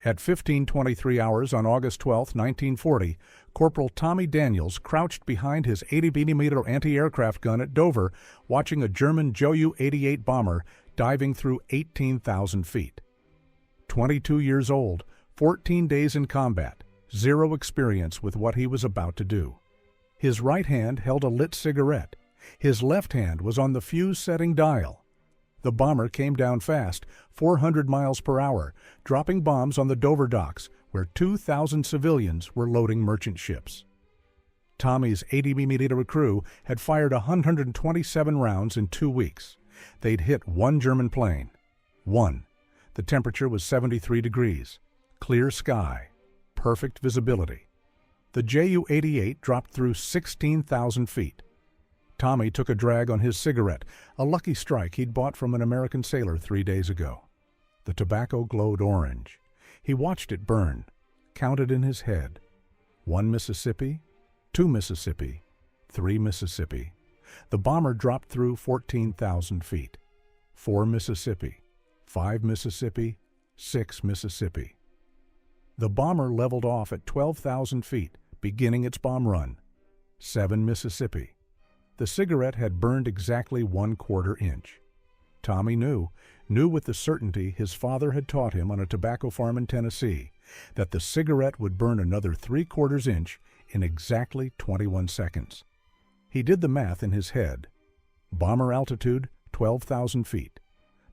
At 15:23 hours on August 12, 1940, Corporal Tommy Daniels crouched behind his 80mm anti-aircraft gun at Dover, watching a German WWII bomber diving through 18,000 feet. 22 years old, 14 days in combat, zero experience with what he was about to do. His right hand held a lit cigarette. His left hand was on the fuse-setting dial. The bomber came down fast, 400 miles per hour, dropping bombs on the Dover docks, where 2,000 civilians were loading merchant ships. Tommy's 80mm crew had fired 127 rounds in 2 weeks. They'd hit one German plane. One. The temperature was 73 degrees. Clear sky. Perfect visibility. The Ju-88 dropped through 16,000 feet. Tommy took a drag on his cigarette, a lucky strike he'd bought from an American sailor 3 days ago. The tobacco glowed orange. He watched it burn, counted in his head. 1 Mississippi, 2 Mississippi, 3 Mississippi. The bomber dropped through 14,000 feet. 4 Mississippi, 5 Mississippi, 6 Mississippi. The bomber leveled off at 12,000 feet, beginning its bomb run. 7 Mississippi. The cigarette had burned exactly 1/4 inch. Tommy knew with the certainty his father had taught him on a tobacco farm in Tennessee, that the cigarette would burn another 3/4 inch in exactly 21 seconds. He did the math in his head. Bomber altitude, 12,000 feet.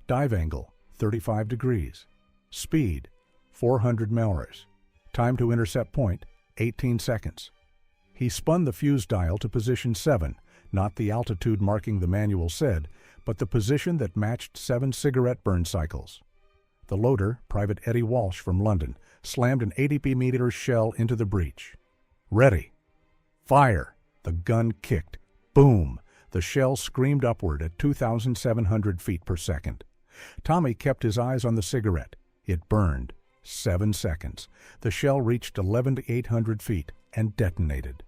Dive angle, 35 degrees. Speed, 400 mph. Time to intercept point, 18 seconds. He spun the fuse dial to position 7, not the altitude marking the manual said, but the position that matched 7 cigarette burn cycles. The loader, Private Eddie Walsh from London, slammed an 80mm shell into the breech. Ready. Fire. The gun kicked. Boom. The shell screamed upward at 2,700 feet per second. Tommy kept his eyes on the cigarette. It burned. 7 seconds. The shell reached 11,800 feet and detonated.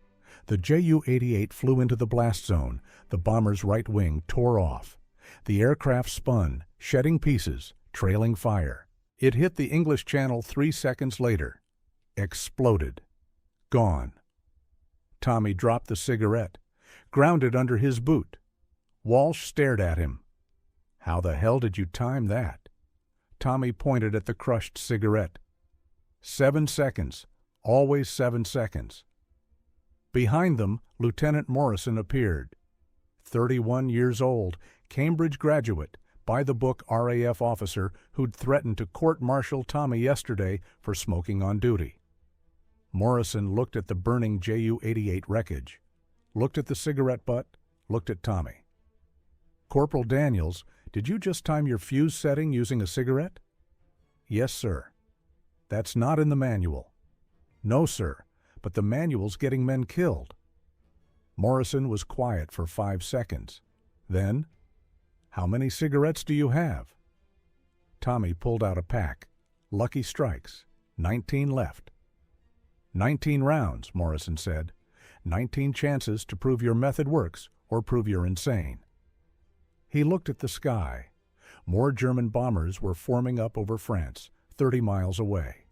The Ju-88 flew into the blast zone. The bomber's right wing tore off. The aircraft spun, shedding pieces, trailing fire. It hit the English Channel 3 seconds later. Exploded. Gone. Tommy dropped the cigarette, ground it under his boot. Walsh stared at him. "How the hell did you time that?" Tommy pointed at the crushed cigarette. 7 seconds. Always 7 seconds. Behind them, Lieutenant Morrison appeared. 31 years old, Cambridge graduate, by-the-book RAF officer who'd threatened to court-martial Tommy yesterday for smoking on duty. Morrison looked at the burning Ju-88 wreckage, looked at the cigarette butt, looked at Tommy. "Corporal Daniels, did you just time your fuse setting using a cigarette?" "Yes, sir." "That's not in the manual." "No, sir. But the manual's getting men killed." Morrison was quiet for 5 seconds. Then, "How many cigarettes do you have?" Tommy pulled out a pack. "Lucky strikes. 19 left." 19 rounds, Morrison said. 19 chances to prove your method works or prove you're insane. He looked at the sky. More German bombers were forming up over France, 30 miles away.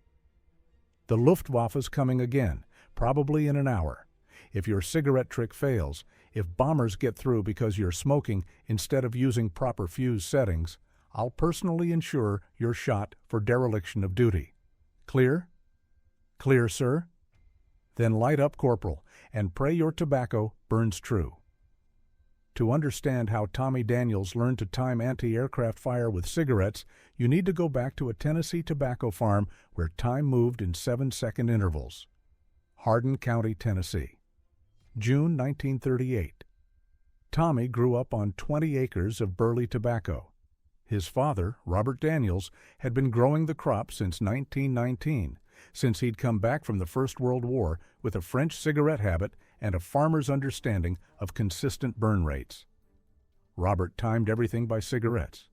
"The Luftwaffe's coming again, probably in an hour. If your cigarette trick fails, if bombers get through because you're smoking instead of using proper fuse settings, I'll personally ensure you're shot for dereliction of duty. Clear?" "Clear, sir." "Then light up, Corporal, and pray your tobacco burns true." To understand how Tommy Daniels learned to time anti-aircraft fire with cigarettes, you need to go back to a Tennessee tobacco farm where time moved in 7-second intervals. Hardin County, Tennessee. June 1938. Tommy grew up on 20 acres of burley tobacco. His father, Robert Daniels, had been growing the crop since 1919, since he'd come back from the First World War with a French cigarette habit and a farmer's understanding of consistent burn rates. Robert timed everything by cigarettes.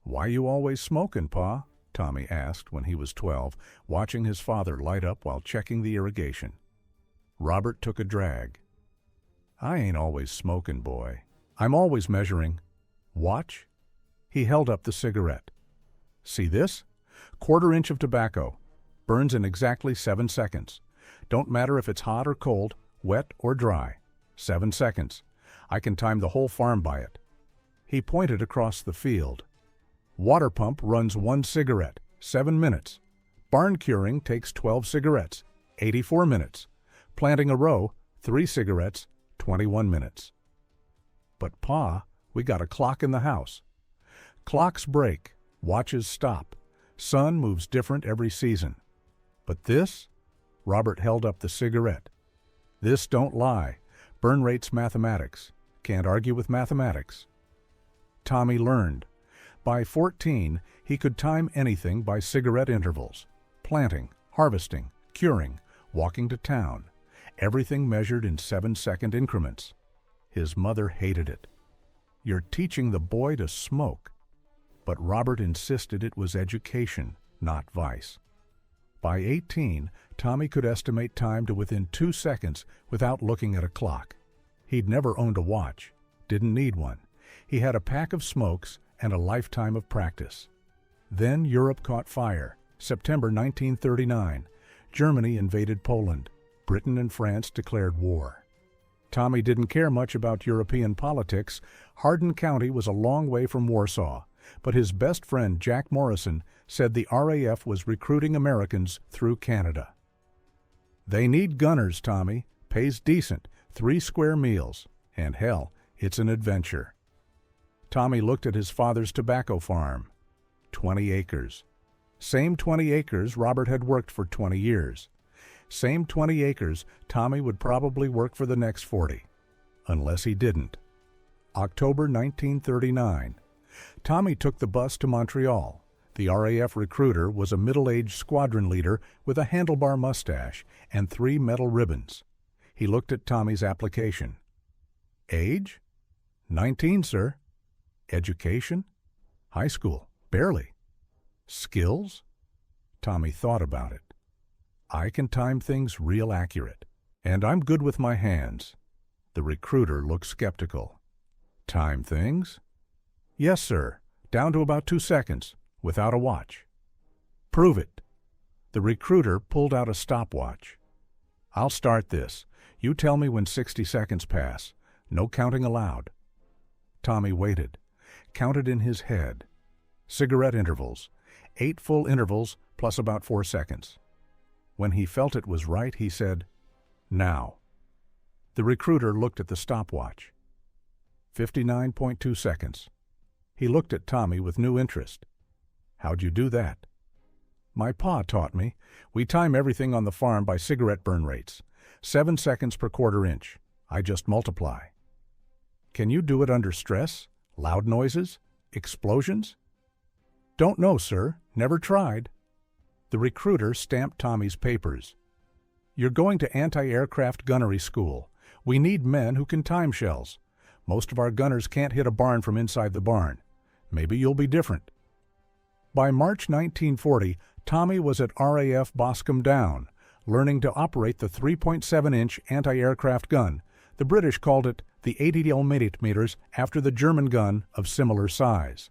"Why you always smoking, Pa?" Tommy asked when he was 12, watching his father light up while checking the irrigation. Robert took a drag. "I ain't always smoking, boy. I'm always measuring. Watch." He held up the cigarette. "See this? Quarter inch of tobacco. Burns in exactly 7 seconds. Don't matter if it's hot or cold, wet or dry. 7 seconds. I can time the whole farm by it. He pointed across the field. Water pump runs 1 cigarette, 7 minutes. Barn curing takes 12 cigarettes, 84 minutes. Planting a row, 3 cigarettes, 21 minutes. But Pa, we got a clock in the house. Clocks break, watches stop. Sun moves different every season. But this? Robert held up the cigarette. This don't lie. Burn rate's mathematics. Can't argue with mathematics. Tommy learned. By 14, he could time anything by cigarette intervals. Planting, harvesting, curing, walking to town. Everything measured in 7-second increments. His mother hated it. You're teaching the boy to smoke. But Robert insisted it was education, not vice. By 18, Tommy could estimate time to within 2 seconds without looking at a clock. He'd never owned a watch, didn't need one. He had a pack of smokes and a lifetime of practice. Then Europe caught fire. September 1939. Germany invaded Poland. Britain and France declared war. Tommy didn't care much about European politics. Hardin County was a long way from Warsaw, but his best friend Jack Morrison said the RAF was recruiting Americans through Canada. They need gunners, Tommy. Pays decent, 3 square meals. And hell, it's an adventure. Tommy looked at his father's tobacco farm. 20 acres. Same 20 acres Robert had worked for 20 years. Same 20 acres Tommy would probably work for the next 40. Unless he didn't. October 1939. Tommy took the bus to Montreal. The RAF recruiter was a middle-aged squadron leader with a handlebar mustache and 3 metal ribbons. He looked at Tommy's application. Age? 19, sir. Education? High school, barely. Skills? Tommy thought about it. I can time things real accurate, and I'm good with my hands. The recruiter looked skeptical. Time things? Yes, sir. Down to about 2 seconds, without a watch. Prove it. The recruiter pulled out a stopwatch. I'll start this. You tell me when 60 seconds pass. No counting allowed. Tommy waited. Counted in his head. Cigarette intervals. 8 full intervals plus about 4 seconds. When he felt it was right, he said, now. The recruiter looked at the stopwatch. 59.2 seconds. He looked at Tommy with new interest. How'd you do that? My pa taught me. We time everything on the farm by cigarette burn rates. 7 seconds per quarter inch. I just multiply. Can you do it under stress? Loud noises? Explosions? Don't know, sir. Never tried. The recruiter stamped Tommy's papers. You're going to anti-aircraft gunnery school. We need men who can time shells. Most of our gunners can't hit a barn from inside the barn. Maybe you'll be different. By March 1940, Tommy was at RAF Boscombe Down, learning to operate the 3.7-inch anti-aircraft gun. The British called it the 80mm after the German gun of similar size.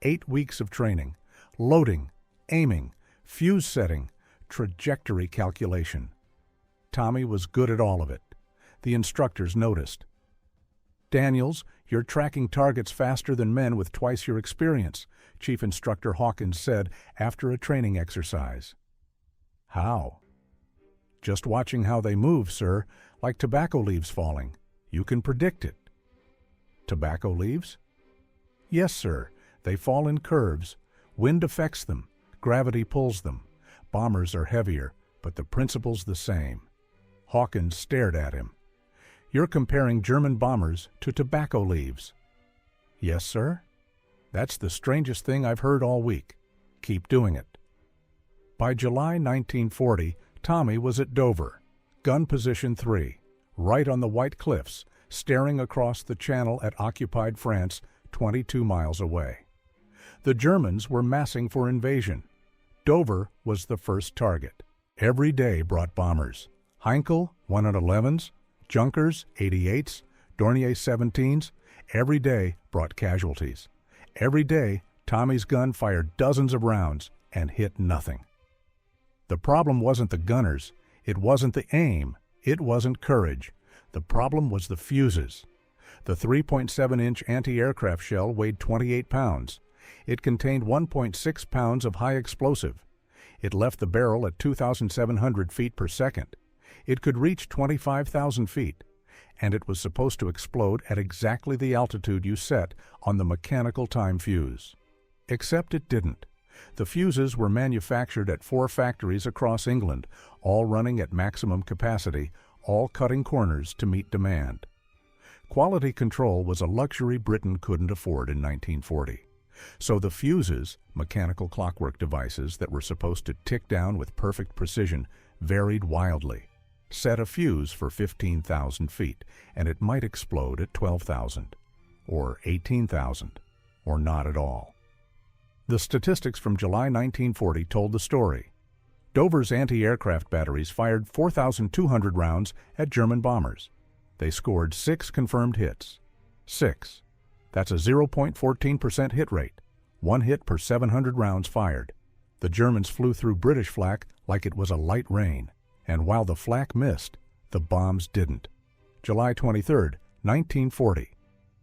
8 weeks of training, loading, aiming, fuse setting, trajectory calculation. Tommy was good at all of it. The instructors noticed. Daniels, you're tracking targets faster than men with twice your experience, Chief Instructor Hawkins said after a training exercise. How? Just watching how they move, sir, like tobacco leaves falling. You can predict it. Tobacco leaves? Yes, sir. They fall in curves. Wind affects them. Gravity pulls them. Bombers are heavier, but the principle's the same. Hawkins stared at him. You're comparing German bombers to tobacco leaves. Yes, sir. That's the strangest thing I've heard all week. Keep doing it. By July 1940, Tommy was at Dover, gun position 3, right on the White Cliffs, staring across the channel at occupied France 22 miles away. The Germans were massing for invasion. Dover was the first target. Every day brought bombers. Heinkel 111s, Junkers 88s, Dornier 17s. Every day brought casualties. Every day, Tommy's gun fired dozens of rounds, and hit nothing. The problem wasn't the gunners, it wasn't the aim, it wasn't courage. The problem was the fuses. The 3.7-inch anti-aircraft shell weighed 28 pounds. It contained 1.6 pounds of high explosive. It left the barrel at 2,700 feet per second. It could reach 25,000 feet, and it was supposed to explode at exactly the altitude you set on the mechanical time fuse. Except it didn't. The fuses were manufactured at 4 factories across England, all running at maximum capacity, all cutting corners to meet demand. Quality control was a luxury Britain couldn't afford in 1940. So the fuses, mechanical clockwork devices that were supposed to tick down with perfect precision, varied wildly. Set a fuse for 15,000 feet, and it might explode at 12,000, or 18,000, or not at all. The statistics from July 1940 told the story. Dover's anti-aircraft batteries fired 4,200 rounds at German bombers. They scored 6 confirmed hits. 6. That's a 0.14% hit rate, 1 hit per 700 rounds fired. The Germans flew through British flak like it was a light rain, and while the flak missed, the bombs didn't. July 23, 1940.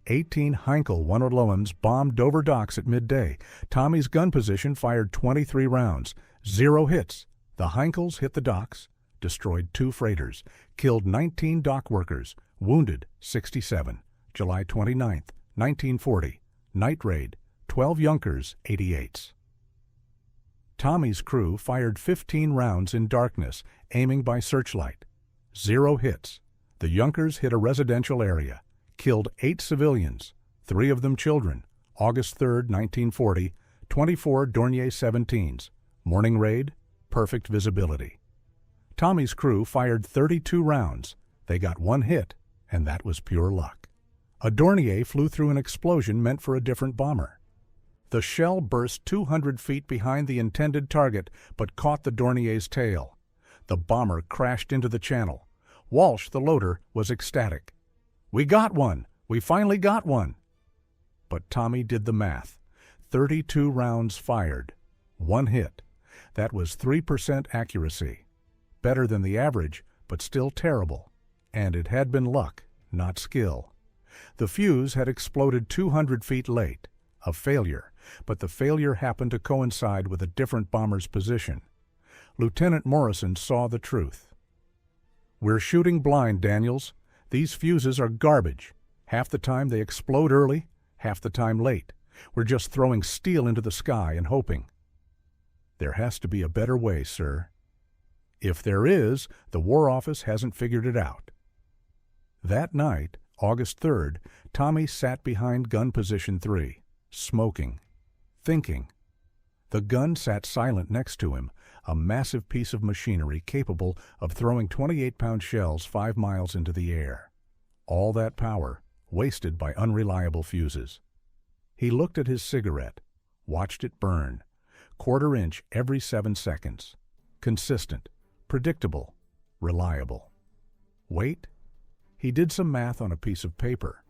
18 Heinkel 111s bombed Dover docks at midday. Tommy's gun position fired 23 rounds, 0 hits. The Heinkels hit the docks, destroyed 2 freighters, killed 19 dock workers, wounded 67. July 29, 1940. Night raid, 12 Junkers 88s. Tommy's crew fired 15 rounds in darkness, aiming by searchlight. 0 hits. The Junkers hit a residential area, killed 8 civilians, 3 of them children. August 3, 1940, 24 Dornier 17s. Morning raid, perfect visibility. Tommy's crew fired 32 rounds. They got 1 hit, and that was pure luck. A Dornier flew through an explosion meant for a different bomber. The shell burst 200 feet behind the intended target, but caught the Dornier's tail. The bomber crashed into the channel. Walsh, the loader, was ecstatic. "We got one! We finally got one!" But Tommy did the math. 32 rounds fired. 1 hit. That was 3% accuracy. Better than the average, but still terrible. And it had been luck, not skill. The fuse had exploded 200 feet late. A failure, but the failure happened to coincide with a different bomber's position. Lieutenant Morrison saw the truth. "We're shooting blind, Daniels. These fuses are garbage. Half the time they explode early, half the time late. We're just throwing steel into the sky and hoping." "There has to be a better way, sir." "If there is, the War Office hasn't figured it out." That night, August 3rd, Tommy sat behind gun position 3, smoking, thinking. The gun sat silent next to him, a massive piece of machinery capable of throwing 28-pound shells 5 miles into the air. All that power wasted by unreliable fuses. He looked at his cigarette, watched it burn, 1/4 inch every 7 seconds. Consistent, predictable, reliable. Wait. He did some math on a piece of paper.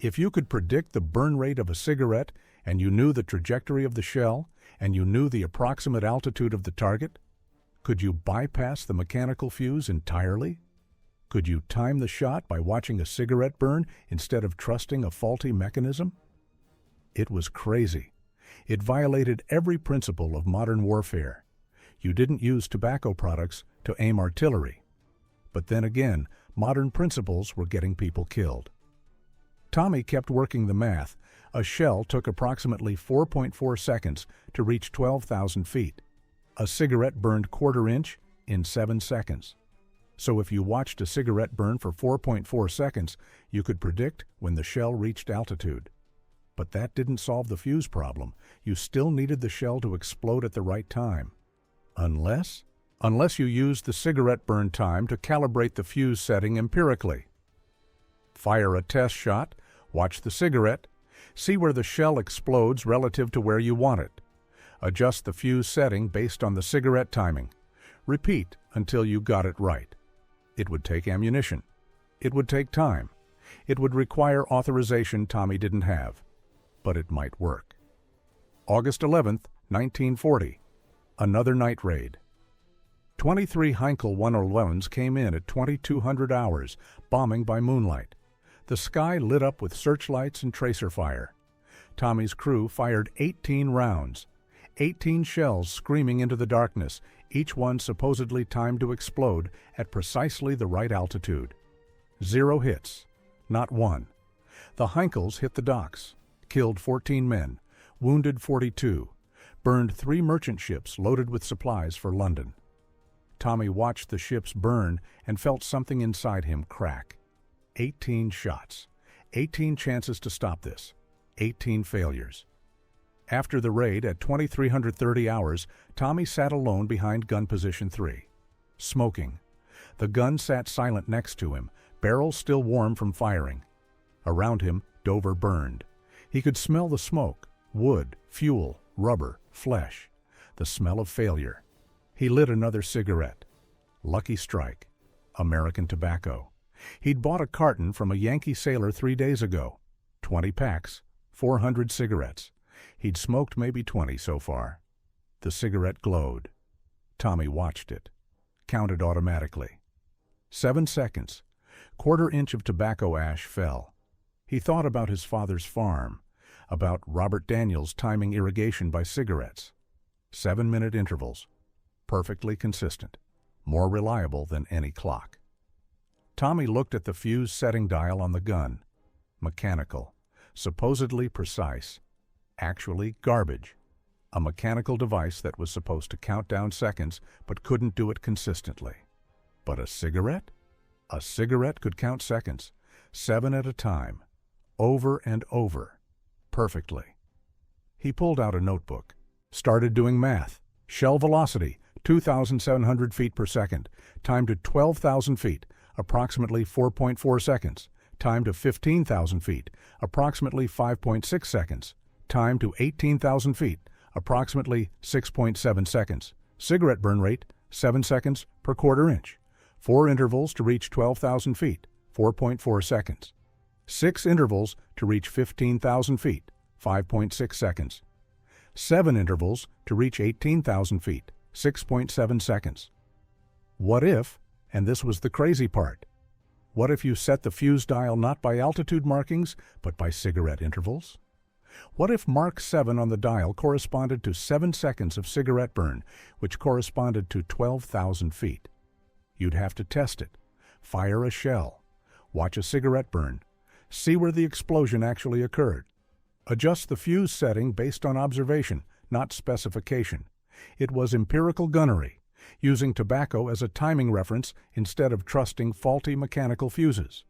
If you could predict the burn rate of a cigarette, and you knew the trajectory of the shell, and you knew the approximate altitude of the target, could you bypass the mechanical fuse entirely? Could you time the shot by watching a cigarette burn instead of trusting a faulty mechanism? It was crazy. It violated every principle of modern warfare. You didn't use tobacco products to aim artillery. But then again, modern principles were getting people killed. Tommy kept working the math. A shell took approximately 4.4 seconds to reach 12,000 feet. A cigarette burned 1/4 inch in 7 seconds. So if you watched a cigarette burn for 4.4 seconds, you could predict when the shell reached altitude. But that didn't solve the fuse problem. You still needed the shell to explode at the right time. Unless you used the cigarette burn time to calibrate the fuse setting empirically. Fire a test shot, watch the cigarette, see where the shell explodes relative to where you want it. Adjust the fuse setting based on the cigarette timing. Repeat until you got it right. It would take ammunition. It would take time. It would require authorization Tommy didn't have. But it might work. August 11th, 1940. Another night raid. 23 Heinkel 111s came in at 2200 hours, bombing by moonlight. The sky lit up with searchlights and tracer fire. Tommy's crew fired 18 rounds, 18 shells screaming into the darkness, each one supposedly timed to explode at precisely the right altitude. 0 hits, not one. The Heinkels hit the docks, killed 14 men, wounded 42, burned 3 merchant ships loaded with supplies for London. Tommy watched the ships burn and felt something inside him crack. 18 shots, 18 chances to stop this, 18 failures. After the raid at 2330 hours, Tommy sat alone behind gun position 3, smoking. The gun sat silent next to him, barrel still warm from firing. Around him, Dover burned. He could smell the smoke, wood, fuel, rubber, flesh, the smell of failure. He lit another cigarette. Lucky strike. American tobacco. He'd bought a carton from a Yankee sailor 3 days ago. 20 packs, 400 cigarettes. He'd smoked maybe 20 so far. The cigarette glowed. Tommy watched it. Counted automatically. 7 seconds. Quarter inch of tobacco ash fell. He thought about his father's farm, about Robert Daniels timing irrigation by cigarettes. 7-minute intervals. Perfectly consistent. More reliable than any clock. Tommy looked at the fuse setting dial on the gun. Mechanical. Supposedly precise. Actually garbage. A mechanical device that was supposed to count down seconds but couldn't do it consistently. But a cigarette? A cigarette could count seconds. 7 at a time. Over and over. Perfectly. He pulled out a notebook. Started doing math. Shell velocity, 2,700 feet per second. Time to 12,000 feet, approximately 4.4 seconds. Time to 15,000 feet, approximately 5.6 seconds. Time to 18,000 feet, approximately 6.7 seconds. Cigarette burn rate, 7 seconds per quarter inch. 4 intervals to reach 12,000 feet, 4.4 seconds. 6 intervals to reach 15,000 feet, 5.6 seconds. 7 intervals to reach 18,000 feet, 6.7 seconds. What if, and this was the crazy part, what if you set the fuse dial not by altitude markings, but by cigarette intervals? What if Mark 7 on the dial corresponded to 7 seconds of cigarette burn, which corresponded to 12,000 feet? You'd have to test it, fire a shell, watch a cigarette burn, see where the explosion actually occurred. Adjust the fuse setting based on observation, not specification. It was empirical gunnery, using tobacco as a timing reference instead of trusting faulty mechanical fuses.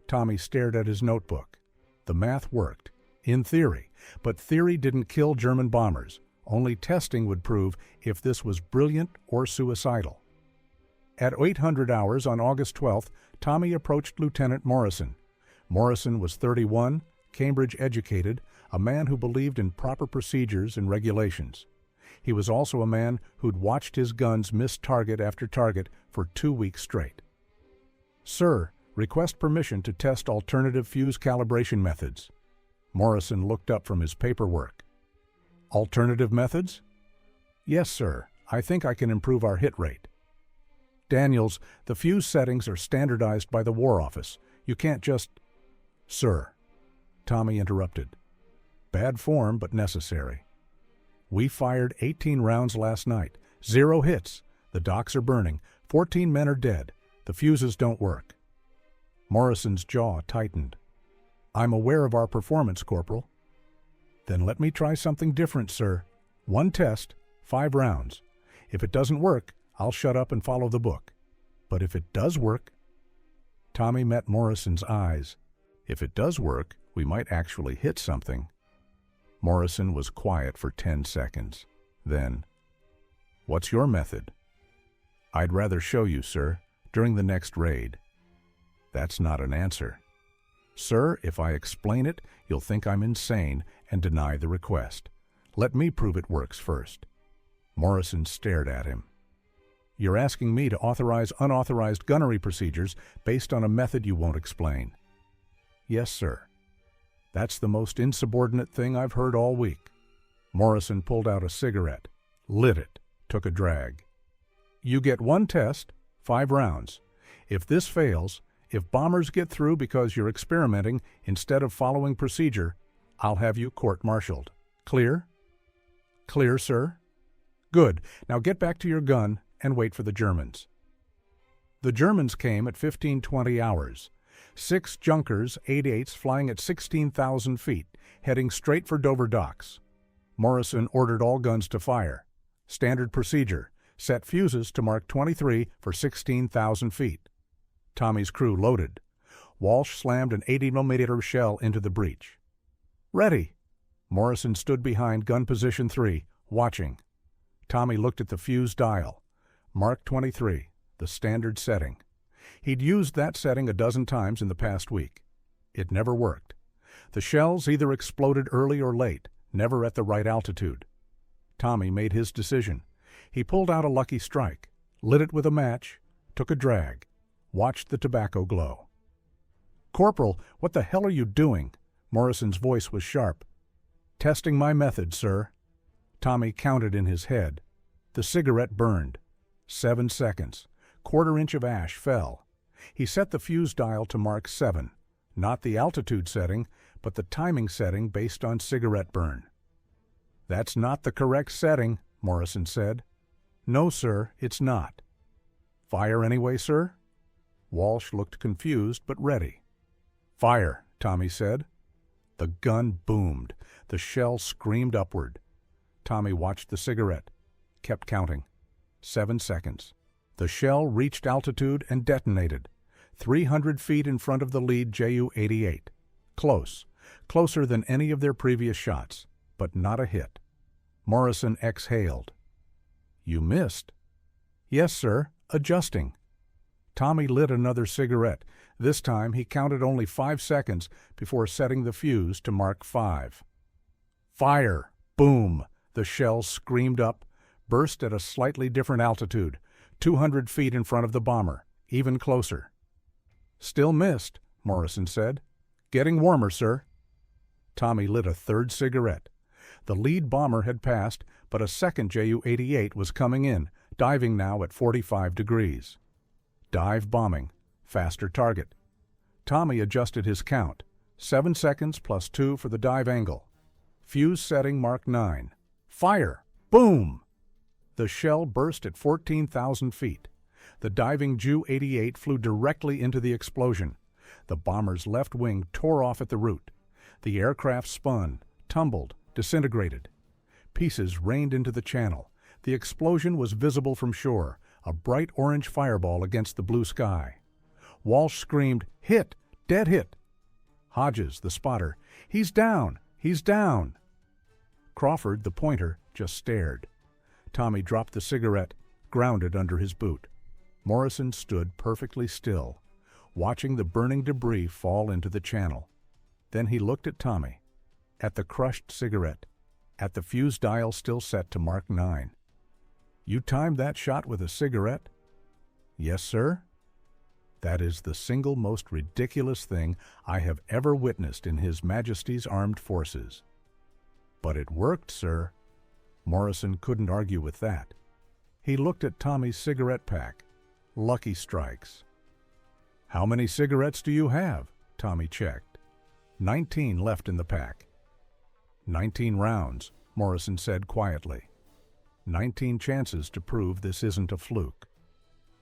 Tommy stared at his notebook. The math worked, in theory, but theory didn't kill German bombers. Only testing would prove if this was brilliant or suicidal. At 800 hours on August 12th, Tommy approached Lieutenant Morrison. Morrison was 31, Cambridge educated, a man who believed in proper procedures and regulations. He was also a man who'd watched his guns miss target after target for 2 weeks straight. "Sir, request permission to test alternative fuse calibration methods." Morrison looked up from his paperwork. "Alternative methods?" "Yes, sir. I think I can improve our hit rate." "Daniels, the fuse settings are standardized by the War Office. You can't just—" "Sir," Tommy interrupted. "Bad form, but necessary. We fired 18 rounds last night. 0 hits. The docks are burning. 14 men are dead. The fuses don't work." Morrison's jaw tightened. "I'm aware of our performance, Corporal." "Then let me try something different, sir. 1 test, 5 rounds. If it doesn't work, I'll shut up and follow the book. But if it does work—" Tommy met Morrison's eyes. "If it does work, we might actually hit something." Morrison was quiet for 10 seconds. Then, "What's your method?" "I'd rather show you, sir, during the next raid." "That's not an answer." "Sir, if I explain it, you'll think I'm insane and deny the request. Let me prove it works first." Morrison stared at him. "You're asking me to authorize unauthorized gunnery procedures based on a method you won't explain." "Yes, sir." "That's the most insubordinate thing I've heard all week." Morrison pulled out a cigarette, lit it, took a drag. You get one test, 5 rounds. If this fails, if bombers get through because you're experimenting instead of following procedure, I'll have you court-martialed. Clear? Clear, sir. Good. Now get back to your gun and wait for the Germans. The Germans came at 15:20 hours. 6 Junkers 88s flying at 16,000 feet, heading straight for Dover docks. Morrison ordered all guns to fire. Standard procedure: set fuses to Mark 23 for 16,000 feet. Tommy's crew loaded. Walsh slammed an 80mm shell into the breech. Ready! Morrison stood behind gun position 3, watching. Tommy looked at the fuse dial. Mark 23, the standard setting. He'd used that setting a dozen times in the past week. It never worked. The shells either exploded early or late, never at the right altitude. Tommy made his decision. He pulled out a Lucky Strike, lit it with a match, took a drag, watched the tobacco glow. "Corporal, what the hell are you doing?" Morrison's voice was sharp. "Testing my method, sir." Tommy counted in his head. The cigarette burned. 7 seconds. Quarter-inch of ash fell. He set the fuse dial to Mark 7, not the altitude setting, but the timing setting based on cigarette burn. "That's not the correct setting," Morrison said. "No, sir, it's not." "Fire anyway, sir?" Walsh looked confused but ready. "Fire," Tommy said. The gun boomed. The shell screamed upward. Tommy watched the cigarette, kept counting. 7 seconds. The shell reached altitude and detonated, 300 feet in front of the lead Ju-88. Close, closer than any of their previous shots, but not a hit. Morrison exhaled. "You missed." "Yes, sir, adjusting." Tommy lit another cigarette. This time he counted only 5 seconds before setting the fuse to Mark 5. Fire! Boom! The shell screamed up, burst at a slightly different altitude, 200 feet in front of the bomber, even closer. "Still missed," Morrison said. "Getting warmer, sir." Tommy lit a third cigarette. The lead bomber had passed, but a second Ju-88 was coming in, diving now at 45 degrees. Dive bombing. Faster target. Tommy adjusted his count. 7 seconds plus 2 for the dive angle. Fuse setting Mark 9. Fire! Boom! The shell burst at 14,000 feet. The diving Ju-88 flew directly into the explosion. The bomber's left wing tore off at the root. The aircraft spun, tumbled, disintegrated. Pieces rained into the channel. The explosion was visible from shore, a bright orange fireball against the blue sky. Walsh screamed, "Hit! Dead hit!" Hodges, the spotter, "He's down! He's down!" Crawford, the pointer, just stared. Tommy dropped the cigarette, grounded under his boot. Morrison stood perfectly still, watching the burning debris fall into the channel. Then he looked at Tommy, at the crushed cigarette, at the fuse dial still set to Mark 9. "You timed that shot with a cigarette?" "Yes, sir." "That is the single most ridiculous thing I have ever witnessed in His Majesty's Armed Forces." "But it worked, sir." Morrison couldn't argue with that. He looked at Tommy's cigarette pack. Lucky Strikes. "How many cigarettes do you have?" Tommy checked. 19 left in the pack. 19 rounds, Morrison said quietly. 19 chances to prove this isn't a fluke.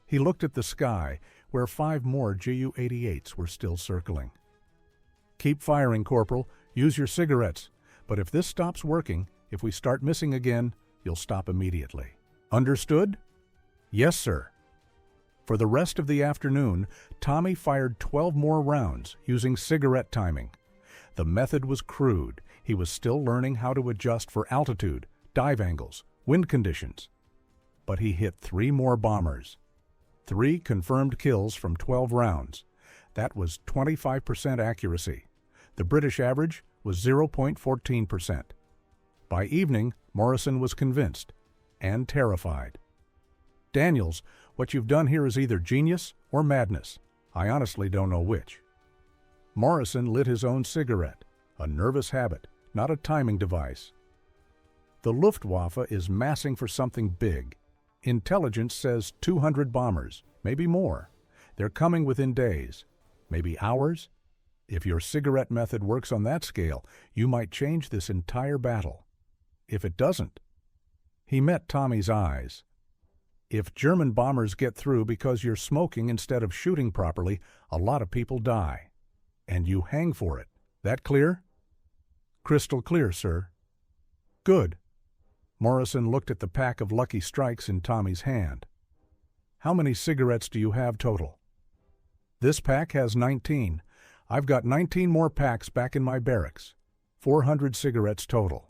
He looked at the sky, where 5 more Ju-88s were still circling. "Keep firing, Corporal. Use your cigarettes. But if this stops working, if we start missing again, you'll stop immediately. Understood?" "Yes, sir." For the rest of the afternoon, Tommy fired 12 more rounds, using cigarette timing. The method was crude. He was still learning how to adjust for altitude, dive angles, wind conditions. But he hit 3 more bombers. 3 confirmed kills from 12 rounds. That was 25% accuracy. The British average was 0.14%. By evening, Morrison was convinced and terrified. "Daniels, what you've done here is either genius or madness. I honestly don't know which." Morrison lit his own cigarette, a nervous habit, not a timing device. The Luftwaffe is massing for something big. Intelligence says 200 bombers, maybe more. They're coming within days, maybe hours. If your cigarette method works on that scale, you might change this entire battle. If it doesn't, he met Tommy's eyes. If German bombers get through because you're smoking instead of shooting properly, a lot of people die. And you hang for it. That clear? Crystal clear, sir. Good. Morrison looked at the pack of Lucky Strikes in Tommy's hand. How many cigarettes do you have total? This pack has 19. I've got 19 more packs back in my barracks. 400 cigarettes total.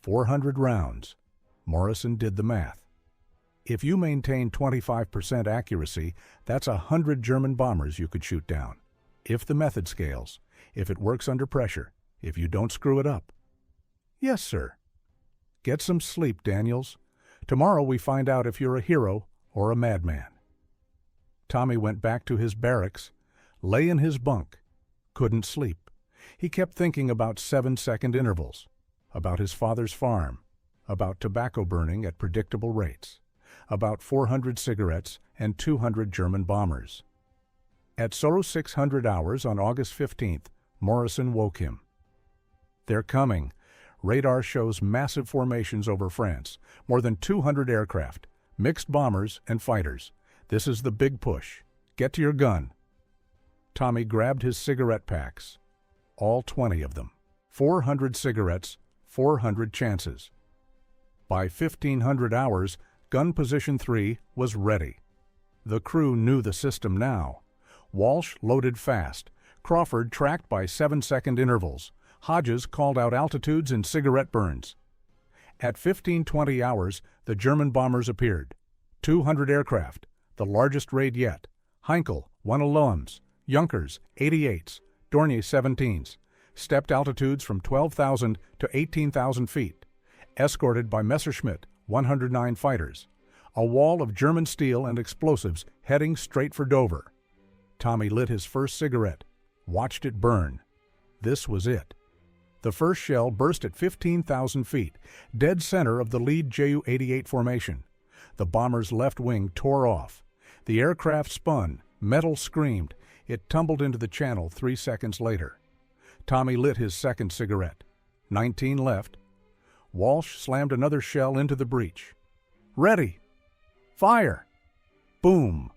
400 rounds. Morrison did the math. If you maintain 25% accuracy, that's 100 German bombers you could shoot down. If the method scales, if it works under pressure, if you don't screw it up. Yes, sir. Get some sleep, Daniels. Tomorrow we find out if you're a hero or a madman. Tommy went back to his barracks, lay in his bunk, couldn't sleep. He kept thinking about 7-second intervals, about his father's farm, about tobacco burning at predictable rates, about 400 cigarettes and 200 German bombers. At 0600 hours on August 15th, Morrison woke him. They're coming. Radar shows massive formations over France, more than 200 aircraft, mixed bombers and fighters. This is the big push. Get to your gun. Tommy grabbed his cigarette packs, all 20 of them. 400 cigarettes, 400 chances. By 1500 hours, gun position 3 was ready. The crew knew the system now. Walsh loaded fast. Crawford tracked by 7-second intervals. Hodges called out altitudes and cigarette burns. At 1520 hours, the German bombers appeared. 200 aircraft, the largest raid yet. Heinkel, 111s, Junkers, 88s, Dornier 17s, stepped altitudes from 12,000 to 18,000 feet, escorted by Messerschmitt, 109 fighters. A wall of German steel and explosives heading straight for Dover. Tommy lit his first cigarette, watched it burn. This was it. The first shell burst at 15,000 feet, dead center of the lead Ju-88 formation. The bomber's left wing tore off. The aircraft spun, metal screamed. It tumbled into the channel 3 seconds later. Tommy lit his second cigarette. 19 left. Walsh slammed another shell into the breech. Ready! Fire! Boom!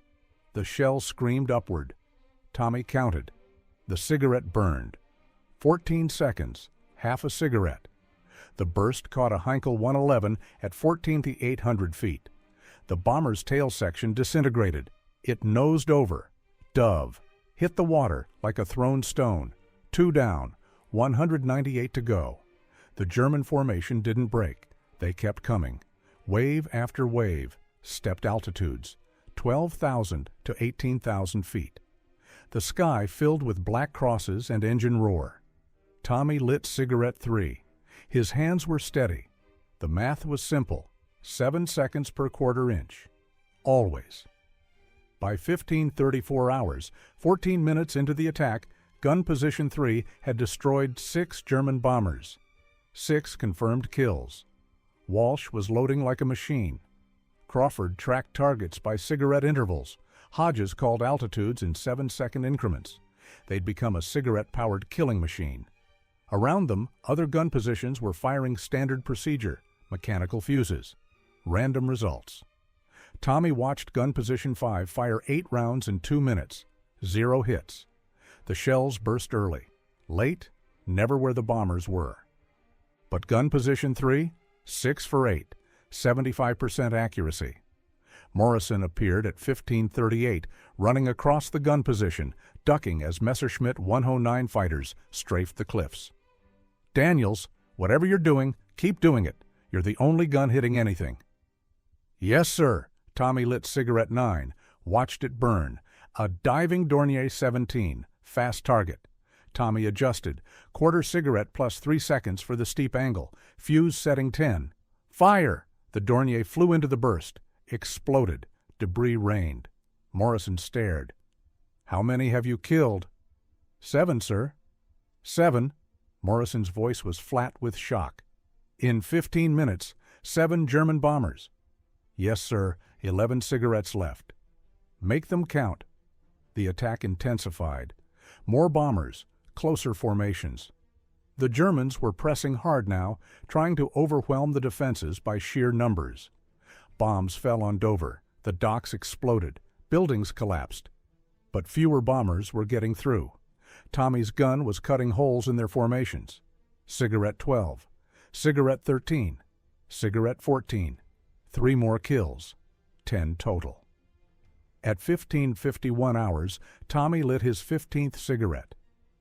The shell screamed upward. Tommy counted. The cigarette burned. 14 seconds, half a cigarette. The burst caught a Heinkel 111 at 14,800 feet. The bomber's tail section disintegrated. It nosed over. Dove. Hit the water like a thrown stone. 2 down, 198 to go. The German formation didn't break. They kept coming. Wave after wave, stepped altitudes, 12,000 to 18,000 feet. The sky filled with black crosses and engine roar. Tommy lit cigarette 3. His hands were steady. The math was simple. 7 seconds per quarter inch. Always. By 1534 hours, 14 minutes into the attack, gun position 3 had destroyed 6 German bombers. 6 confirmed kills. Walsh was loading like a machine. Crawford tracked targets by cigarette intervals. Hodges called altitudes in 7-second increments. They'd become a cigarette-powered killing machine. Around them, other gun positions were firing standard procedure, mechanical fuses. Random results. Tommy watched gun position 5 fire 8 rounds in 2 minutes. 0 hits. The shells burst early. Late, never where the bombers were. But gun position 3, 6 for 8, 75% accuracy. Morrison appeared at 1538, running across the gun position, ducking as Messerschmitt 109 fighters strafed the cliffs. Daniels, whatever you're doing, keep doing it. You're the only gun hitting anything. Yes, sir. Tommy lit cigarette 9, watched it burn. A diving Dornier 17, fast target. Tommy adjusted. Quarter cigarette plus 3 seconds for the steep angle. Fuse setting 10. Fire! The Dornier flew into the burst. Exploded. Debris rained. Morrison stared. How many have you killed? 7, sir. 7. Morrison's voice was flat with shock. In 15 minutes, 7 German bombers. Yes, sir, 11 cigarettes left. Make them count. The attack intensified. More bombers, closer formations. The Germans were pressing hard now, trying to overwhelm the defenses by sheer numbers. Bombs fell on Dover. The docks exploded. Buildings collapsed. But fewer bombers were getting through. Tommy's gun was cutting holes in their formations. Cigarette 12. Cigarette 13. Cigarette 14. 3 more kills. 10 total. At 15:51 hours, Tommy lit his 15th cigarette.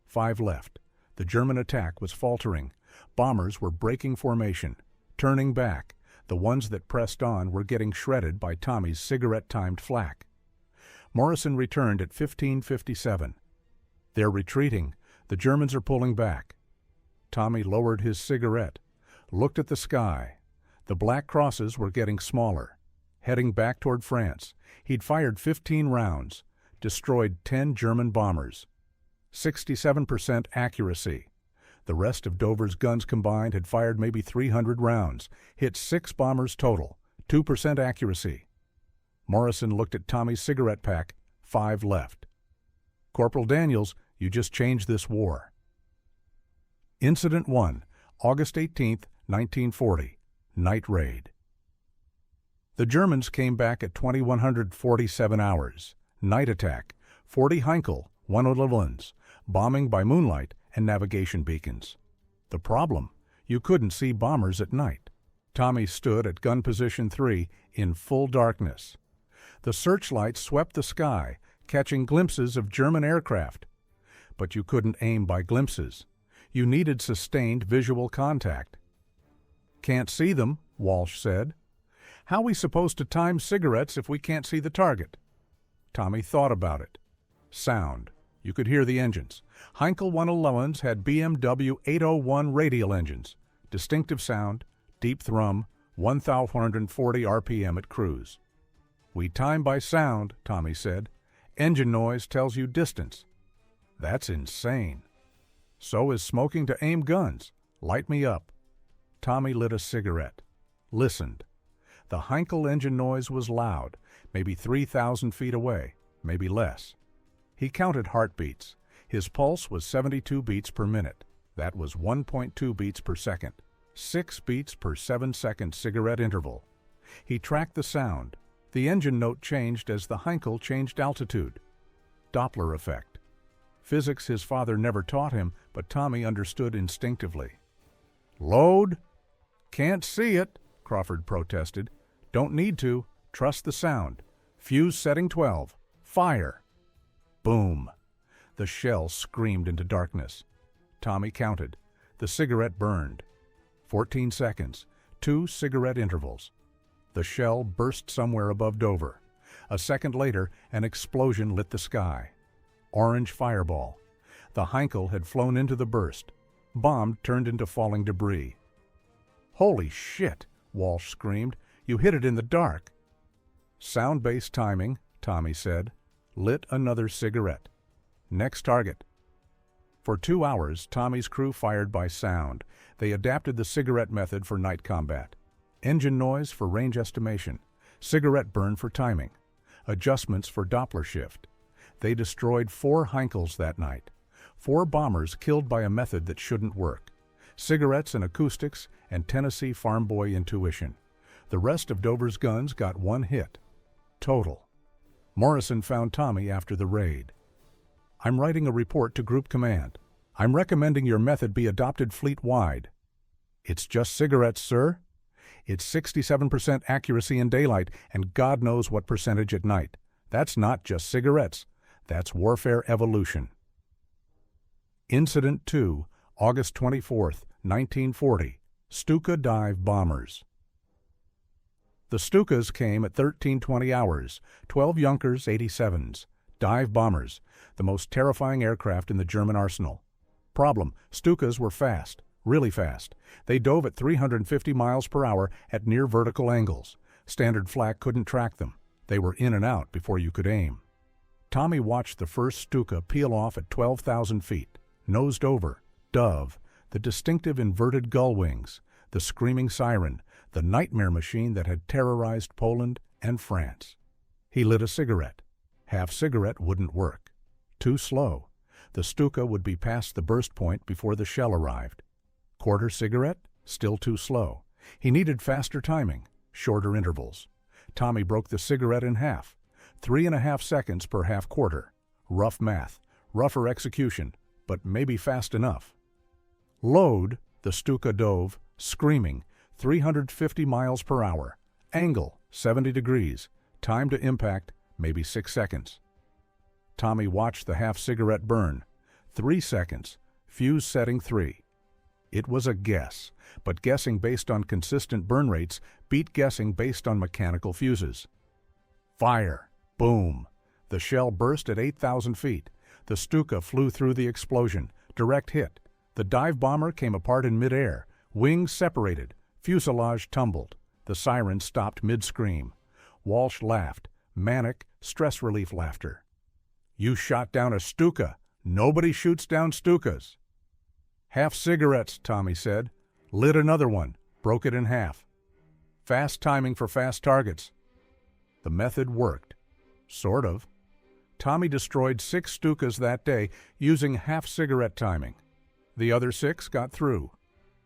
5 left. The German attack was faltering. Bombers were breaking formation, turning back. The ones that pressed on were getting shredded by Tommy's cigarette-timed flak. Morrison returned at 15:57. They're retreating. The Germans are pulling back. Tommy lowered his cigarette, looked at the sky. The black crosses were getting smaller. Heading back toward France, he'd fired 15 rounds, destroyed 10 German bombers. 67% accuracy. The rest of Dover's guns combined had fired maybe 300 rounds, hit 6 bombers total, 2% accuracy. Morrison looked at Tommy's cigarette pack, 5 left. Corporal Daniels, you just changed this war. Incident 1, August 18, 1940, night raid. The Germans came back at 2147 hours. Night attack, 40 Heinkel, 1 Olivlins, bombing by moonlight and navigation beacons. The problem, you couldn't see bombers at night. Tommy stood at gun position 3 in full darkness. The searchlights swept the sky, catching glimpses of German aircraft. But you couldn't aim by glimpses. You needed sustained visual contact. Can't see them, Walsh said. How are we supposed to time cigarettes if we can't see the target? Tommy thought about it. Sound. You could hear the engines. Heinkel 111s had BMW 801 radial engines. Distinctive sound, deep thrum, 1,440 RPM at cruise. We time by sound, Tommy said. Engine noise tells you distance. That's insane. So is smoking to aim guns. Light me up. Tommy lit a cigarette. Listened. The Heinkel engine noise was loud, maybe 3,000 feet away, maybe less. He counted heartbeats. His pulse was 72 beats per minute. That was 1.2 beats per second. 6 beats per 7-second cigarette interval. He tracked the sound. The engine note changed as the Heinkel changed altitude. Doppler effect. Physics his father never taught him, but Tommy understood instinctively. Load? Can't see it, Crawford protested. Don't need to. Trust the sound. Fuse setting 12. Fire. Boom. The shell screamed into darkness. Tommy counted. The cigarette burned. 14 seconds. 2 cigarette intervals. The shell burst somewhere above Dover. A second later, an explosion lit the sky. Orange fireball. The Heinkel had flown into the burst. Bomb turned into falling debris. Holy shit, Walsh screamed. You hit it in the dark. Sound-based timing, Tommy said. Lit another cigarette. Next target. For 2 hours, Tommy's crew fired by sound. They adapted the cigarette method for night combat. Engine noise for range estimation. Cigarette burn for timing. Adjustments for Doppler shift. They destroyed 4 Heinkels that night. 4 bombers killed by a method that shouldn't work. Cigarettes and acoustics and Tennessee farm boy intuition. The rest of Dover's guns got 1 hit. Total. Morrison found Tommy after the raid. I'm writing a report to Group Command. I'm recommending your method be adopted fleet-wide. It's just cigarettes, sir. It's 67% accuracy in daylight and God knows what percentage at night. That's not just cigarettes. That's warfare evolution. Incident 2, August 24, 1940. Stuka dive bombers. The Stukas came at 13:20 hours, 12 Junkers 87s, dive bombers, the most terrifying aircraft in the German arsenal. Problem, Stukas were fast, really fast. They dove at 350 miles per hour at near vertical angles. Standard flak couldn't track them. They were in and out before you could aim. Tommy watched the first Stuka peel off at 12,000 feet, nosed over, dove, the distinctive inverted gull wings, The screaming siren, the nightmare machine that had terrorized Poland and France. He lit a cigarette. Half cigarette wouldn't work. Too slow. The Stuka would be past the burst point before the shell arrived. Quarter cigarette? Still too slow. He needed faster timing, shorter intervals. Tommy broke the cigarette in half. 3.5 seconds per half quarter. Rough math, rougher execution, but maybe fast enough. Load, the Stuka dove, screaming, 350 miles per hour. Angle, 70 degrees. Time to impact, maybe 6 seconds. Tommy watched the half cigarette burn. 3 seconds. Fuse setting 3. It was a guess, but guessing based on consistent burn rates beat guessing based on mechanical fuses. Fire. Boom. The shell burst at 8,000 feet. The Stuka flew through the explosion. Direct hit. The dive bomber came apart in midair. Wings separated. Fuselage tumbled. The siren stopped mid-scream. Walsh laughed. Manic, stress relief laughter. "You shot down a Stuka. Nobody shoots down Stukas." "Half cigarettes," Tommy said. Lit another one. Broke it in half. Fast timing for fast targets. The method worked. Sort of. Tommy destroyed 6 Stukas that day using half cigarette timing. The other 6 got through.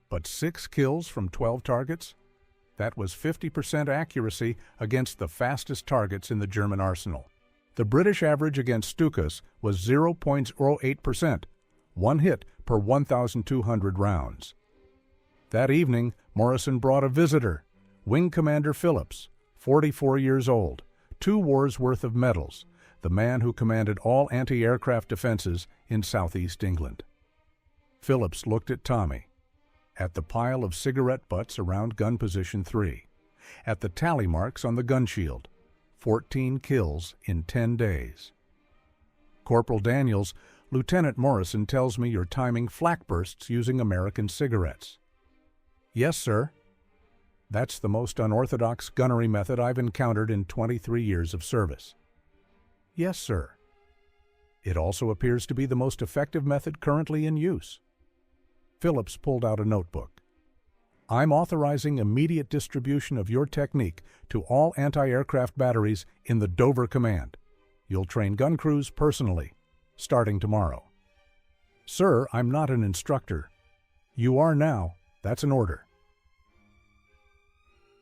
But 6 kills from 12 targets? That was 50% accuracy against the fastest targets in the German arsenal. The British average against Stukas was 0.08%, 1 hit per 1,200 rounds. That evening, Morrison brought a visitor, Wing Commander Phillips, 44 years old, 2 wars' worth of medals, the man who commanded all anti-aircraft defenses in southeast England. Phillips looked at Tommy, at the pile of cigarette butts around gun position 3, at the tally marks on the gun shield, 14 kills in 10 days. "Corporal Daniels, Lieutenant Morrison tells me you're timing flak bursts using American cigarettes." "Yes, sir." "That's the most unorthodox gunnery method I've encountered in 23 years of service." "Yes, sir." "It also appears to be the most effective method currently in use." Phillips pulled out a notebook. "I'm authorizing immediate distribution of your technique to all anti-aircraft batteries in the Dover Command. You'll train gun crews personally, starting tomorrow." "Sir, I'm not an instructor." "You are now. That's an order."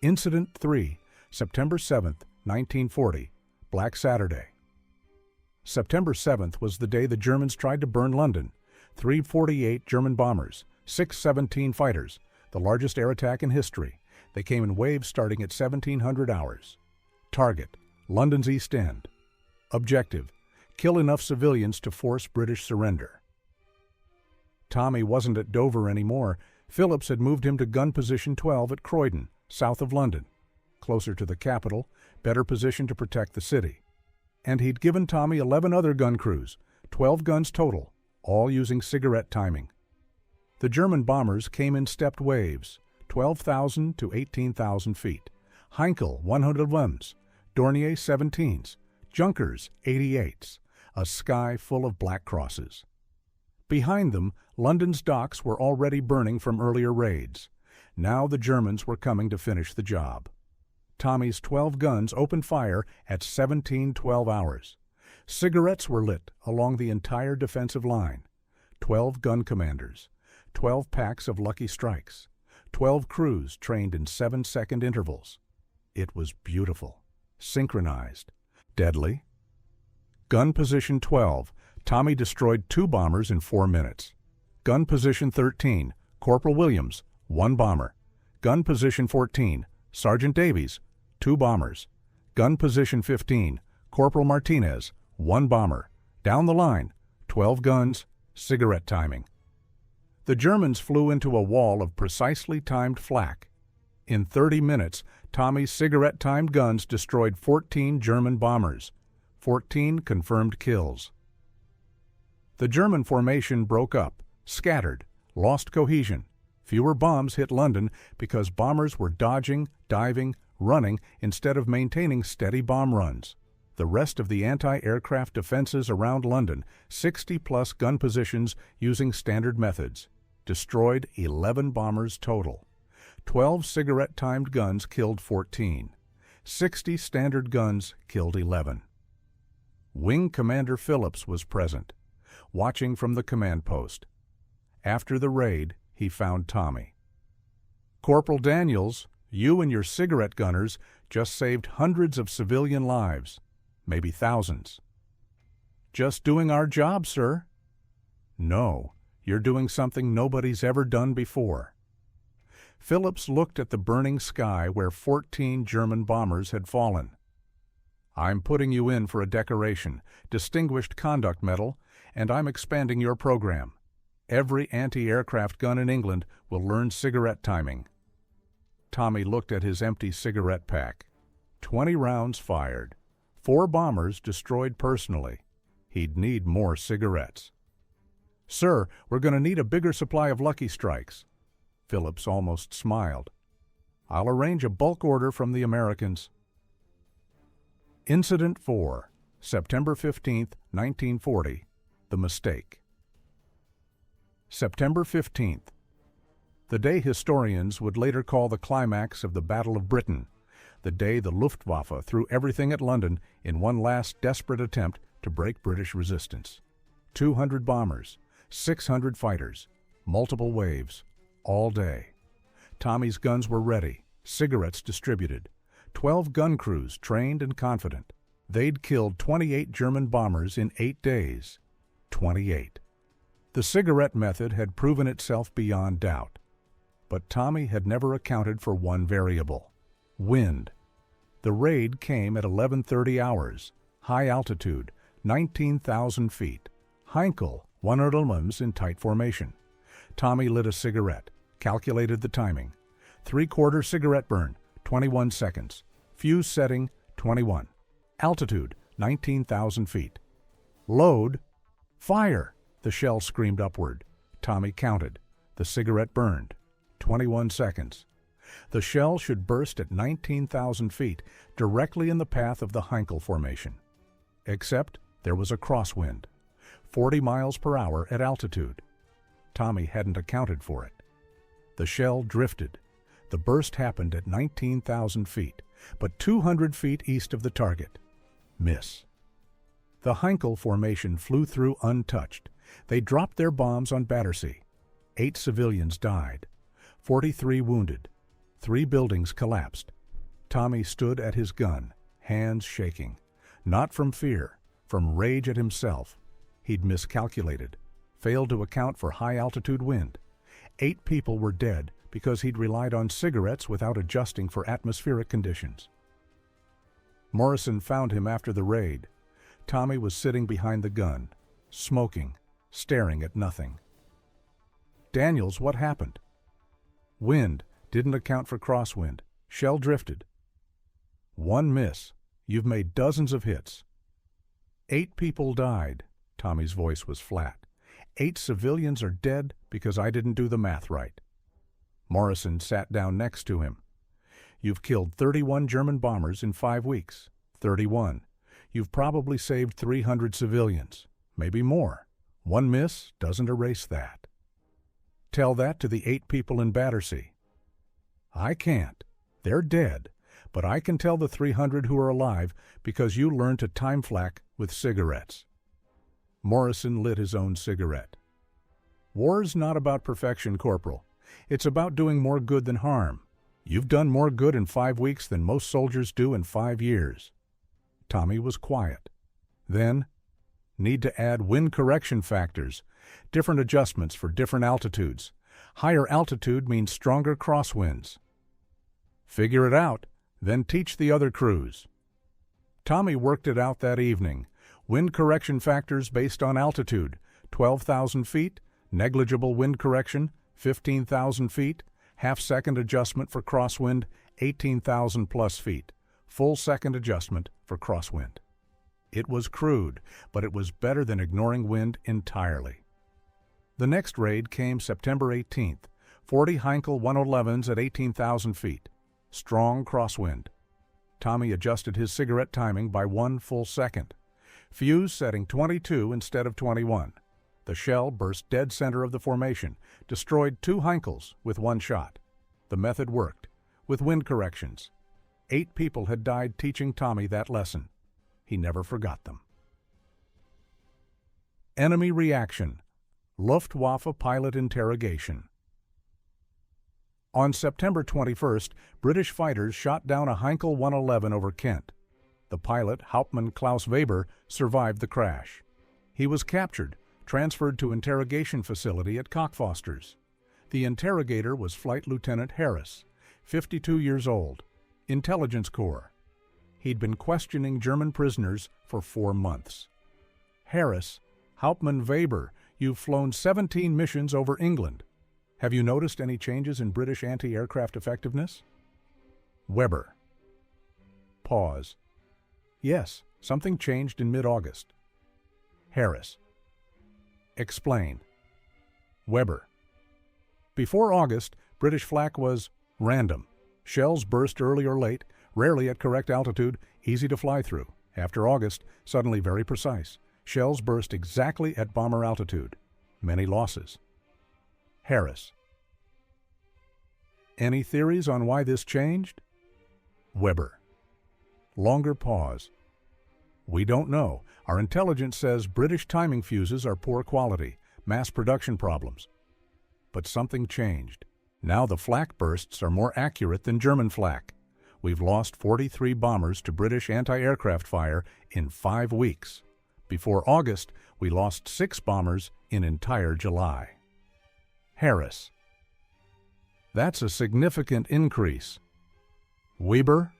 Incident 3, September 7th, 1940, Black Saturday. September 7th was the day the Germans tried to burn London. 348 German bombers, 617 fighters, the largest air attack in history. They came in waves starting at 1700 hours. Target, London's East End. Objective, kill enough civilians to force British surrender. Tommy wasn't at Dover anymore. Phillips had moved him to gun position 12 at Croydon, south of London, closer to the capital, better position to protect the city. And he'd given Tommy 11 other gun crews, 12 guns total, all using cigarette timing. The German bombers came in stepped waves, 12,000 to 18,000 feet. Heinkel 101s, Dornier 17s, Junkers 88s, a sky full of black crosses. Behind them, London's docks were already burning from earlier raids. Now the Germans were coming to finish the job. Tommy's 12 guns opened fire at 17:12 hours. Cigarettes were lit along the entire defensive line. 12 gun commanders, 12 packs of Lucky Strikes, 12 crews trained in 7-second intervals. It was beautiful, synchronized, deadly. Gun position 12, Tommy destroyed 2 bombers in 4 minutes. Gun position 13, Corporal Williams, 1 bomber. Gun position 14, Sergeant Davies, 2 bombers. Gun position 15, Corporal Martinez, 1 bomber. Down the line, 12 guns, cigarette timing. The Germans flew into a wall of precisely timed flak. In 30 minutes, Tommy's cigarette-timed guns destroyed 14 German bombers. 14 confirmed kills. The German formation broke up, scattered, lost cohesion. Fewer bombs hit London because bombers were dodging, diving, running instead of maintaining steady bomb runs. The rest of the anti-aircraft defenses around London, 60-plus gun positions using standard methods, destroyed 11 bombers total. 12 cigarette-timed guns killed 14. 60 standard guns killed 11. Wing Commander Phillips was present, watching from the command post. After the raid, he found Tommy. "Corporal Daniels, you and your cigarette gunners just saved hundreds of civilian lives, maybe thousands." "Just doing our job, sir." "No, you're doing something nobody's ever done before." Phillips looked at the burning sky where 14 German bombers had fallen. "I'm putting you in for a decoration, Distinguished Conduct Medal, and I'm expanding your program. Every anti-aircraft gun in England will learn cigarette timing." Tommy looked at his empty cigarette pack. 20 rounds fired. 4 bombers destroyed personally. He'd need more cigarettes. "Sir, we're going to need a bigger supply of Lucky Strikes." Phillips almost smiled. "I'll arrange a bulk order from the Americans." Incident 4, September 15, 1940. The Mistake. September 15th. The day historians would later call the climax of the Battle of Britain, the day the Luftwaffe threw everything at London in one last desperate attempt to break British resistance. 200 bombers, 600 fighters, multiple waves, all day. Tommy's guns were ready, cigarettes distributed, 12 gun crews trained and confident. They'd killed 28 German bombers in 8 days. 28. The cigarette method had proven itself beyond doubt. But Tommy had never accounted for one variable: wind. The raid came at 11:30 hours, high altitude, 19,000 feet. Heinkel, 100 lumens in tight formation. Tommy lit a cigarette, calculated the timing. 3/4 cigarette burn, 21 seconds. Fuse setting, 21. Altitude, 19,000 feet. Load, fire! The shell screamed upward. Tommy counted. The cigarette burned. 21 seconds. The shell should burst at 19,000 feet, directly in the path of the Heinkel Formation. Except there was a crosswind, 40 miles per hour at altitude. Tommy hadn't accounted for it. The shell drifted. The burst happened at 19,000 feet, but 200 feet east of the target. Miss. The Heinkel Formation flew through untouched. They dropped their bombs on Battersea. 8 civilians died. 43 wounded. 3 buildings collapsed. Tommy stood at his gun, hands shaking. Not from fear, from rage at himself. He'd miscalculated, failed to account for high-altitude wind. 8 people were dead because he'd relied on cigarettes without adjusting for atmospheric conditions. Morrison found him after the raid. Tommy was sitting behind the gun, smoking, staring at nothing. "Daniels, what happened?" "Wind. Didn't account for crosswind. Shell drifted." "1 miss. You've made dozens of hits." 8 people died." Tommy's voice was flat. 8 civilians are dead because I didn't do the math right." Morrison sat down next to him. "You've killed 31 German bombers in 5 weeks. 31. You've probably saved 300 civilians. Maybe more. 1 miss doesn't erase that." "Tell that to the 8 people in Battersea." "I can't. They're dead. But I can tell the 300 who are alive because you learned to time flak with cigarettes." Morrison lit his own cigarette. "War's not about perfection, Corporal. It's about doing more good than harm. You've done more good in 5 weeks than most soldiers do in 5 years. Tommy was quiet. Then, "Need to add wind correction factors, different adjustments for different altitudes. Higher altitude means stronger crosswinds." "Figure it out, then teach the other crews." Tommy worked it out that evening. Wind correction factors based on altitude: 12,000 feet, negligible wind correction, 15,000 feet, half-second adjustment for crosswind, 18,000 plus feet, full second adjustment for crosswind. It was crude, but it was better than ignoring wind entirely. The next raid came September 18th, 40 Heinkel 111s at 18,000 feet. Strong crosswind. Tommy adjusted his cigarette timing by 1 full second. Fuse setting 22 instead of 21. The shell burst dead center of the formation, destroyed 2 Heinkels with 1 shot. The method worked, with wind corrections. 8 people had died teaching Tommy that lesson. He never forgot them. Enemy reaction. Luftwaffe pilot interrogation. On September 21st, British fighters shot down a Heinkel 111 over Kent. The pilot, Hauptmann Klaus Weber, survived the crash. He was captured, transferred to interrogation facility at Cockfosters. The interrogator was Flight Lieutenant Harris, 52 years old, Intelligence Corps. He'd been questioning German prisoners for 4 months. Harris, Hauptmann Weber, you've flown 17 missions over England. Have you noticed any changes in British anti-aircraft effectiveness? Weber. Pause. Yes, something changed in mid-August. Harris. Explain. Weber. Before August, British flak was random. Shells burst early or late, rarely at correct altitude, easy to fly through. After August, suddenly very precise. Shells burst exactly at bomber altitude. Many losses. Harris. Any theories on why this changed? Weber. Longer pause. We don't know. Our intelligence says British timing fuses are poor quality, mass production problems. But something changed. Now the flak bursts are more accurate than German flak. We've lost 43 bombers to British anti-aircraft fire in 5 weeks. Before August, we lost 6 bombers in entire July. Harris. That's a significant increase. Weber.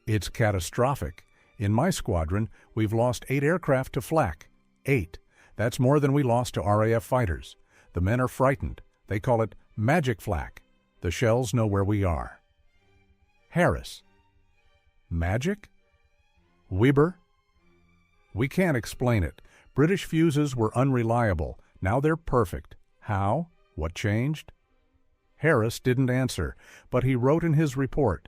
It's catastrophic. In my squadron, we've lost 8 aircraft to flak. 8. That's more than we lost to RAF fighters. The men are frightened. They call it magic flak. The shells know where we are. Harris. Magic? Weber. We can't explain it. British fuses were unreliable. Now they're perfect. How? What changed? Harris didn't answer, but he wrote in his report,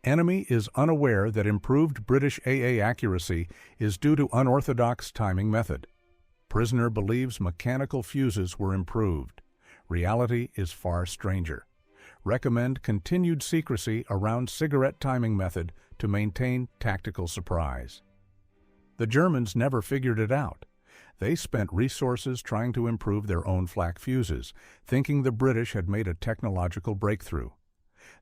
"Enemy is unaware that improved British AA accuracy is due to unorthodox timing method. Prisoner believes mechanical fuses were improved. Reality is far stranger. Recommend continued secrecy around cigarette timing method to maintain tactical surprise." The Germans never figured it out. They spent resources trying to improve their own flak fuses, thinking the British had made a technological breakthrough.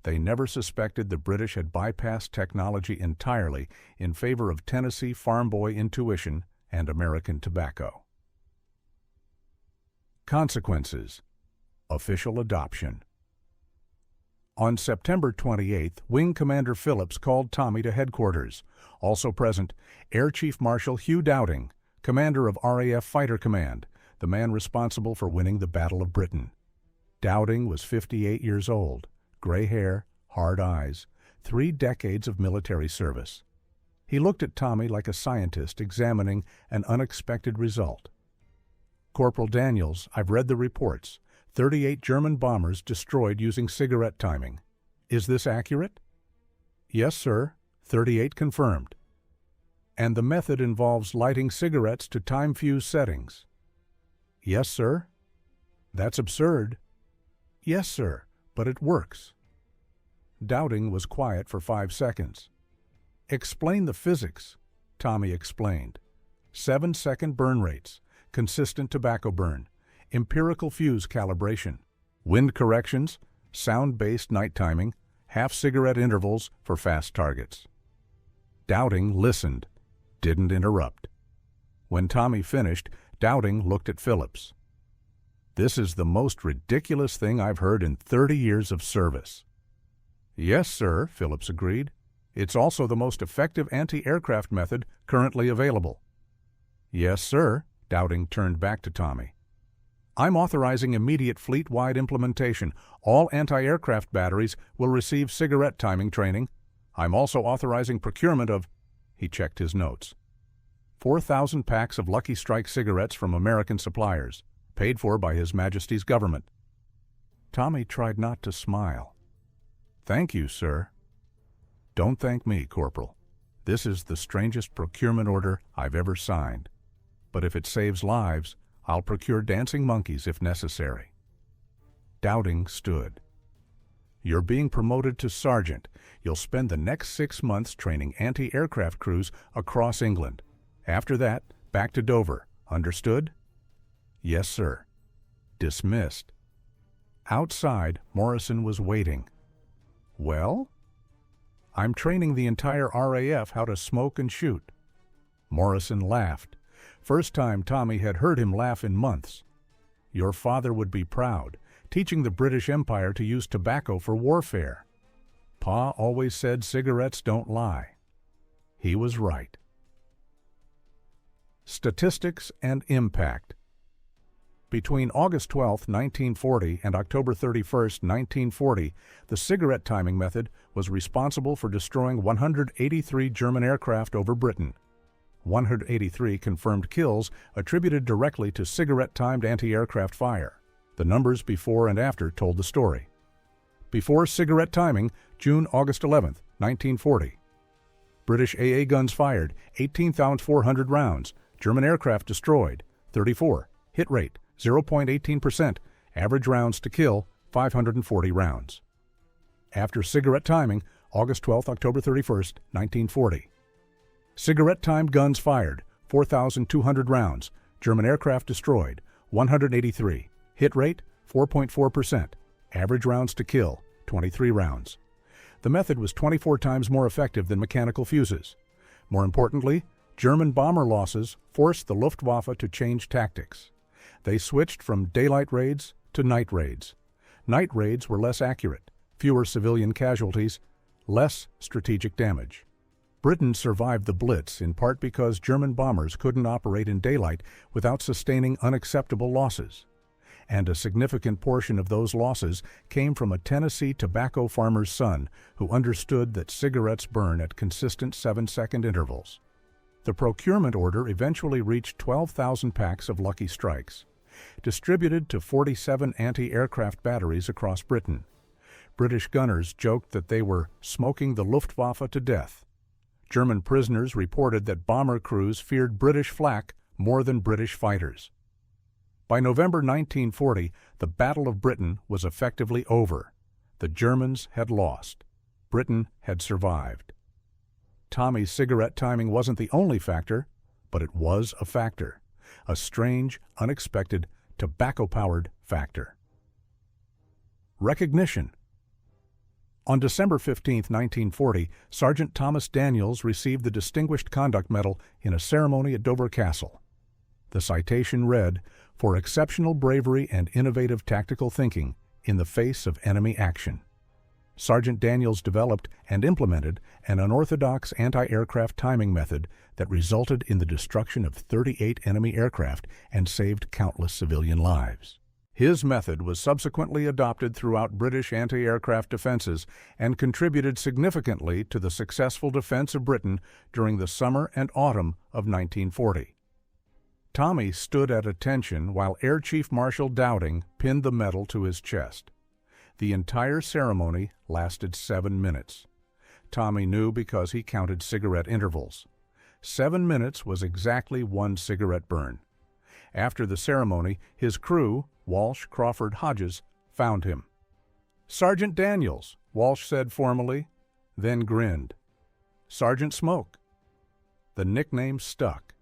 They never suspected the British had bypassed technology entirely in favor of Tennessee farm boy intuition and American tobacco. Consequences. Official adoption. On September 28th, Wing Commander Phillips called Tommy to headquarters. Also present, Air Chief Marshal Hugh Dowding, commander of RAF Fighter Command, the man responsible for winning the Battle of Britain. Dowding was 58 years old, gray hair, hard eyes, 3 decades of military service. He looked at Tommy like a scientist examining an unexpected result. "Corporal Daniels, I've read the reports. 38 German bombers destroyed using cigarette timing. Is this accurate?" "Yes, sir. 38 confirmed." "And the method involves lighting cigarettes to time fuse settings." "Yes, sir." "That's absurd." "Yes, sir, but it works." Dowding was quiet for 5 seconds. "Explain the physics," Tommy explained. 7-second burn rates, consistent tobacco burn, empirical fuse calibration, wind corrections, sound-based night timing, half-cigarette intervals for fast targets. Dowding listened, didn't interrupt. When Tommy finished, Dowding looked at Phillips. "This is the most ridiculous thing I've heard in 30 years of service." "Yes, sir," Phillips agreed. "It's also the most effective anti-aircraft method currently available." "Yes, sir," Dowding turned back to Tommy. "I'm authorizing immediate fleet-wide implementation. All anti-aircraft batteries will receive cigarette timing training. I'm also authorizing procurement of," he checked his notes, 4,000 packs of Lucky Strike cigarettes from American suppliers, paid for by His Majesty's government. Tommy tried not to smile. "Thank you, sir." "Don't thank me, Corporal. This is the strangest procurement order I've ever signed. But if it saves lives, I'll procure dancing monkeys if necessary." Dowding stood. You're being promoted to sergeant. You'll spend the next 6 months training anti-aircraft crews across England. After that, back to Dover. Understood?" "Yes, sir." Dismissed. Outside, Morrison was waiting. "Well?" "I'm training the entire RAF how to smoke and shoot." Morrison laughed. First time Tommy had heard him laugh in months. "Your father would be proud, teaching the British Empire to use tobacco for warfare. Pa always said cigarettes don't lie." He was right. Statistics and impact. Between August 12, 1940 and October 31, 1940, the cigarette timing method was responsible for destroying 183 German aircraft over Britain. 183 confirmed kills attributed directly to cigarette-timed anti-aircraft fire. The numbers before and after told the story. Before cigarette timing, June-August 11, 1940. British AA guns fired, 18,400 rounds. German aircraft destroyed, 34. Hit rate, 0.18%. Average rounds to kill, 540 rounds. After cigarette timing, August 12, October 31, 1940. Cigarette-timed guns fired, 4,200 rounds. German aircraft destroyed, 183. Hit rate, 4.4%. Average rounds to kill, 23 rounds. The method was 24 times more effective than mechanical fuses. More importantly, German bomber losses forced the Luftwaffe to change tactics. They switched from daylight raids to night raids. Night raids were less accurate, fewer civilian casualties, less strategic damage. Britain survived the Blitz in part because German bombers couldn't operate in daylight without sustaining unacceptable losses. And a significant portion of those losses came from a Tennessee tobacco farmer's son who understood that cigarettes burn at consistent 7-second intervals. The procurement order eventually reached 12,000 packs of Lucky Strikes, distributed to 47 anti-aircraft batteries across Britain. British gunners joked that they were smoking the Luftwaffe to death. German prisoners reported that bomber crews feared British flak more than British fighters. By November 1940, the Battle of Britain was effectively over. The Germans had lost. Britain had survived. Tommy's cigarette timing wasn't the only factor, but it was a factor. A strange, unexpected, tobacco-powered factor. Recognition. On December 15, 1940, Sergeant Thomas Daniels received the Distinguished Conduct Medal in a ceremony at Dover Castle. The citation read, "For exceptional bravery and innovative tactical thinking in the face of enemy action." Sergeant Daniels developed and implemented an unorthodox anti-aircraft timing method that resulted in the destruction of 38 enemy aircraft and saved countless civilian lives. His method was subsequently adopted throughout British anti-aircraft defenses and contributed significantly to the successful defense of Britain during the summer and autumn of 1940. Tommy stood at attention while Air Chief Marshal Dowding pinned the medal to his chest. The entire ceremony lasted 7 minutes. Tommy knew because he counted cigarette intervals. 7 minutes was exactly 1 cigarette burn. After the ceremony, his crew, Walsh, Crawford, Hodges, found him. "Sergeant Daniels," Walsh said formally, then grinned. "Sergeant Smoke." The nickname stuck.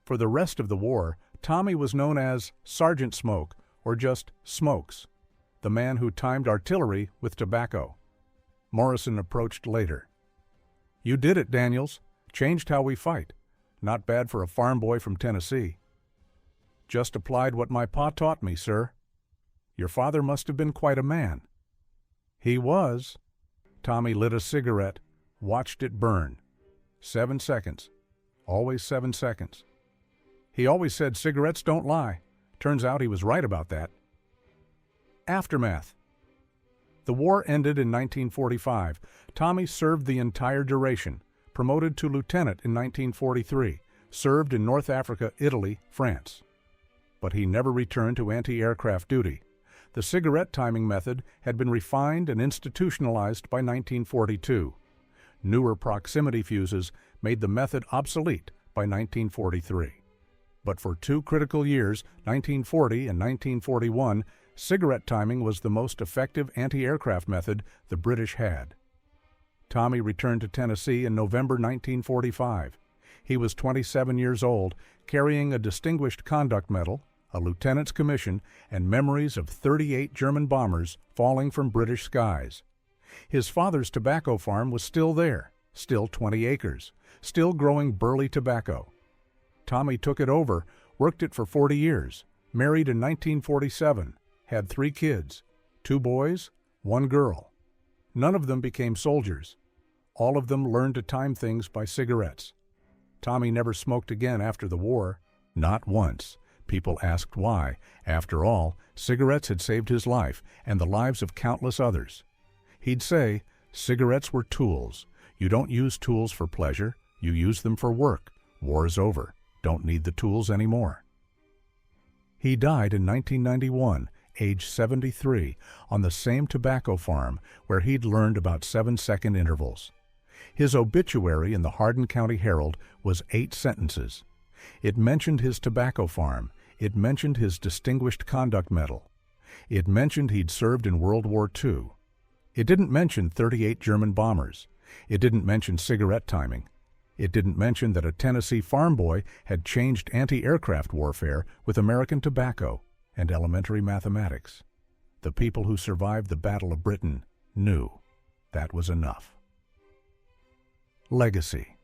For the rest of the war, Tommy was known as Sergeant Smoke, or just Smokes, the man who timed artillery with tobacco. Morrison approached later. "You did it, Daniels. Changed how we fight. Not bad for a farm boy from Tennessee." "Just applied what my pa taught me, sir." "Your father must have been quite a man." "He was." Tommy lit a cigarette, watched it burn. 7 seconds. Always 7 seconds. "He always said cigarettes don't lie. Turns out he was right about that." Aftermath. The war ended in 1945. Tommy served the entire duration, promoted to lieutenant in 1943, served in North Africa, Italy, France. But he never returned to anti-aircraft duty. The cigarette timing method had been refined and institutionalized by 1942. Newer proximity fuses made the method obsolete by 1943. But for 2 critical years, 1940 and 1941, Cigarette timing was the most effective anti-aircraft method the British had. Tommy returned to Tennessee in November 1945. He was 27 years old, carrying a Distinguished Conduct Medal, a lieutenant's commission, and memories of 38 German bombers falling from British skies. His father's tobacco farm was still there, still 20 acres, still growing burley tobacco. Tommy took it over, worked it for 40 years, married in 1947, had 3 kids, 2 boys, 1 girl. None of them became soldiers. All of them learned to time things by cigarettes. Tommy never smoked again after the war. Not once. People asked why. After all, cigarettes had saved his life and the lives of countless others. He'd say, cigarettes were tools. You don't use tools for pleasure, you use them for work. War's over. Don't need the tools anymore. He died in 1991, age 73, on the same tobacco farm where he'd learned about 7-second intervals. His obituary in the Hardin County Herald was 8 sentences. It mentioned his tobacco farm. It mentioned his Distinguished Conduct Medal. It mentioned he'd served in World War II. It didn't mention 38 German bombers. It didn't mention cigarette timing. It didn't mention that a Tennessee farm boy had changed anti-aircraft warfare with American tobacco and elementary mathematics. The people who survived the Battle of Britain knew that was enough. Legacy.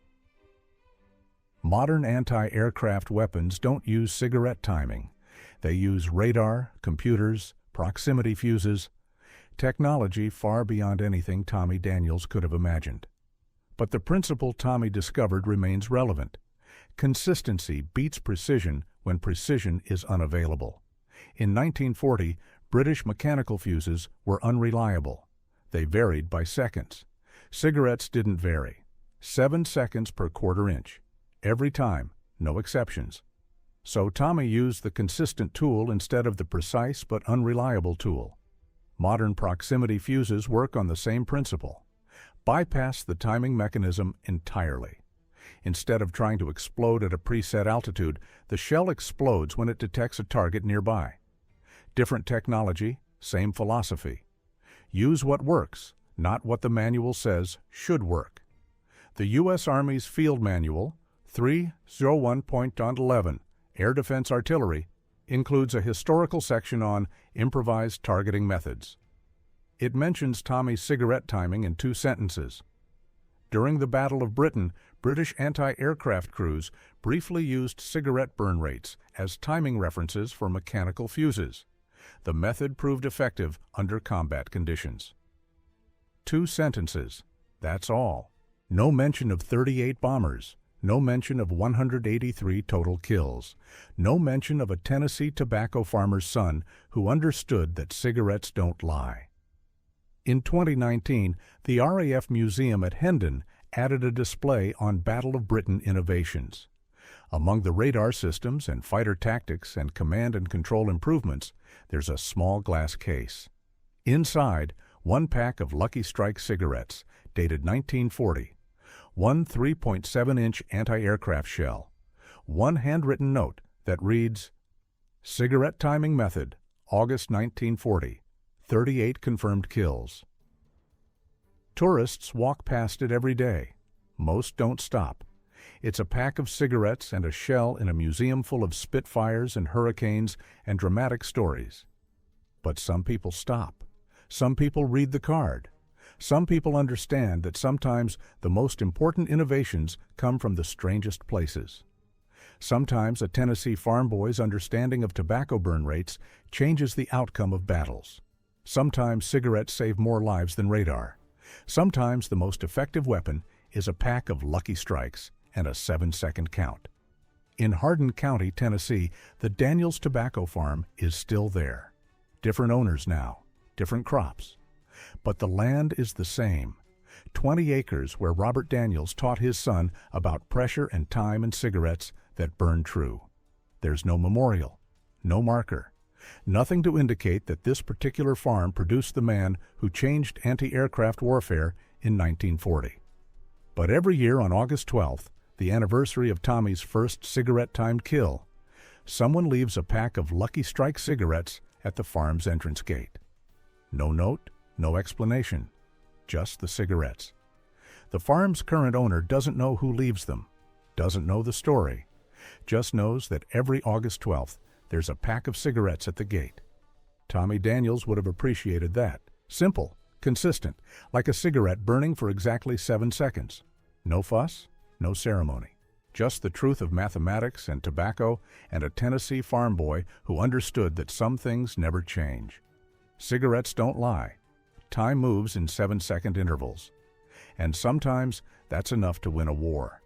Modern anti-aircraft weapons don't use cigarette timing. They use radar, computers, proximity fuses, technology far beyond anything Tommy Daniels could have imagined. But the principle Tommy discovered remains relevant. Consistency beats precision when precision is unavailable. In 1940, British mechanical fuses were unreliable. They varied by seconds. Cigarettes didn't vary. 7 seconds per quarter inch. Every time, no exceptions. So Tommy used the consistent tool instead of the precise but unreliable tool. Modern proximity fuses work on the same principle. Bypass the timing mechanism entirely. Instead of trying to explode at a preset altitude, the shell explodes when it detects a target nearby. Different technology, same philosophy. Use what works, not what the manual says should work. The U.S. Army's Field Manual, 301.11, Air Defense Artillery, includes a historical section on improvised targeting methods. It mentions Tommy's cigarette timing in 2 sentences. During the Battle of Britain, British anti-aircraft crews briefly used cigarette burn rates as timing references for mechanical fuses. The method proved effective under combat conditions. 2 sentences. That's all. No mention of 38 bombers. No mention of 183 total kills. No mention of a Tennessee tobacco farmer's son who understood that cigarettes don't lie. In 2019, the RAF Museum at Hendon added a display on Battle of Britain innovations. Among the radar systems and fighter tactics and command and control improvements, there's a small glass case. Inside, 1 pack of Lucky Strike cigarettes, dated 1940, 1 3.7-inch anti-aircraft shell, 1 handwritten note that reads, "Cigarette timing method, August 1940, 38 confirmed kills." Tourists walk past it every day. Most don't stop. It's a pack of cigarettes and a shell in a museum full of Spitfires and hurricanes and dramatic stories. But some people stop. Some people read the card. Some people understand that sometimes the most important innovations come from the strangest places. Sometimes a Tennessee farm boy's understanding of tobacco burn rates changes the outcome of battles. Sometimes cigarettes save more lives than radar. Sometimes the most effective weapon is a pack of Lucky Strikes and a 7-second count. In Hardin County, Tennessee, the Daniels Tobacco Farm is still there. Different owners now, different crops. But the land is the same. 20 acres where Robert Daniels taught his son about pressure and time and cigarettes that burn true. There's no memorial, no marker, nothing to indicate that this particular farm produced the man who changed anti-aircraft warfare in 1940. But every year on August 12th, the anniversary of Tommy's first cigarette-timed kill, someone leaves a pack of Lucky Strike cigarettes at the farm's entrance gate. No note, no explanation, just the cigarettes. The farm's current owner doesn't know who leaves them, doesn't know the story, just knows that every August 12th there's a pack of cigarettes at the gate. Tommy Daniels would have appreciated that. Simple, consistent, like a cigarette burning for exactly 7 seconds. No fuss, no ceremony. Just the truth of mathematics and tobacco and a Tennessee farm boy who understood that some things never change. Cigarettes don't lie. Time moves in 7-second intervals. And sometimes that's enough to win a war.